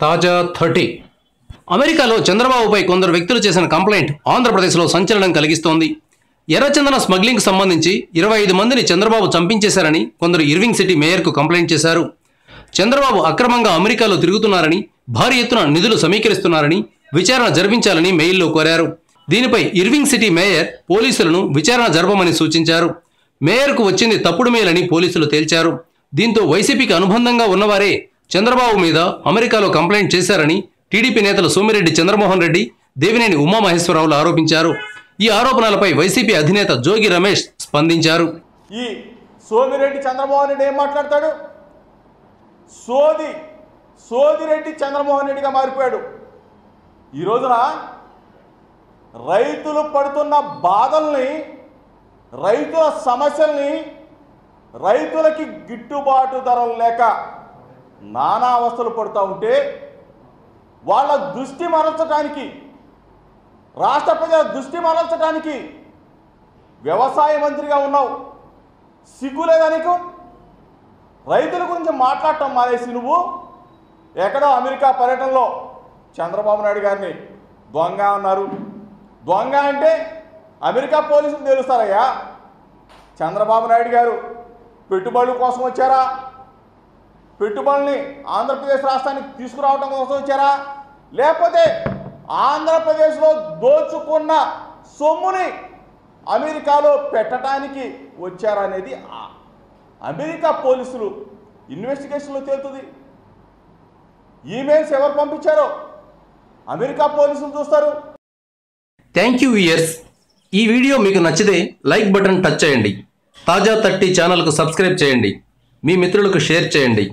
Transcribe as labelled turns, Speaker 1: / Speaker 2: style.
Speaker 1: తాజా 30 అమెరికాలో చంద్రబాబుపై కొందరు వ్యక్తులు చేసిన కంప్లైంట్ ఆంధ్రప్రదేశ్లో సంచలనం కలిగిస్తోంది. ఎర్రచందన స్మగ్లింగ్ సంబంధించి 25 మందిని చంద్రబాబు చంపించేశారని కొందరు ఇర్వింగ్ సిటీ మేయర్కు కంప్లైంట్ చేశారు. చంద్రబాబు అక్రమంగా అమెరికాలో తిరుగుతున్నారని, భారీ ఎత్తున నిధులు సమీకరిస్తున్నారని విచారణ జరిపించాలని మెయిల్లో కోరారు. దీనిపై ఇర్వింగ్ సిటీ మేయర్ పోలీసులను విచారణ జరపమని సూచించారు. మేయర్కు వచ్చింది తప్పుడు మెయిల్ అని పోలీసులు తేల్చారు. దీంతో వైసీపీకి అనుబంధంగా ఉన్నవారే చంద్రబాబు మీద అమెరికాలో కంప్లైంట్ చేశారని టీడీపీ నేతలు సోమిరెడ్డి చంద్రమోహన్ రెడ్డి, దేవినేని ఉమామహేశ్వరరావులు ఆరోపించారు. ఈ ఆరోపణలపై వైసీపీ అధినేత జోగి రమేష్ స్పందించారు.
Speaker 2: ఈ సోమిరెడ్డి చంద్రమోహన్ రెడ్డి ఏం మాట్లాడతాడు? సోదిరెడ్డి చంద్రమోహన్ రెడ్డిగా మారిపోయాడు. ఈ రోజున రైతులు పడుతున్న బాధల్ని, రైతుల సమస్యల్ని, రైతులకి గిట్టుబాటు ధరలు లేక నానా అవస్థలు పడుతూ ఉంటే వాళ్ళ దృష్టి మరల్చడానికి, రాష్ట్ర ప్రజల దృష్టి మరల్చడానికి వ్యవసాయ మంత్రిగా ఉన్నావు. సిగ్గులేదా నీకు? రైతుల గురించి మాట్లాడటం మానేసి నువ్వు ఎక్కడో అమెరికా పర్యటనలో చంద్రబాబు నాయుడు గారిని దొంగ అన్నారు. దొంగ అంటే అమెరికా పోలీసులు తెలుస్తారయ్యా. చంద్రబాబు నాయుడు గారు పెట్టుబడుల కోసం వచ్చారా? పెట్టుబడుల్ని ఆంధ్రప్రదేశ్ రాష్ట్రానికి తీసుకురావడం కోసం వచ్చారా? లేకపోతే ఆంధ్రప్రదేశ్లో దోచుకున్న సొమ్ముని అమెరికాలో పెట్టడానికి వచ్చారా అనేది అమెరికా పోలీసులు ఇన్వెస్టిగేషన్లో తేలుతుంది. ఈమెయిల్స్ ఎవరు పంపించారో అమెరికా పోలీసులు చూస్తారు.
Speaker 1: Thank you viewers. ఈ వీడియో మీకు నచ్చితే లైక్ బటన్ టచ్ చేయండి. తాజా 30 ఛానల్కు సబ్స్క్రైబ్ చేయండి. మీ మిత్రులకు షేర్ చేయండి.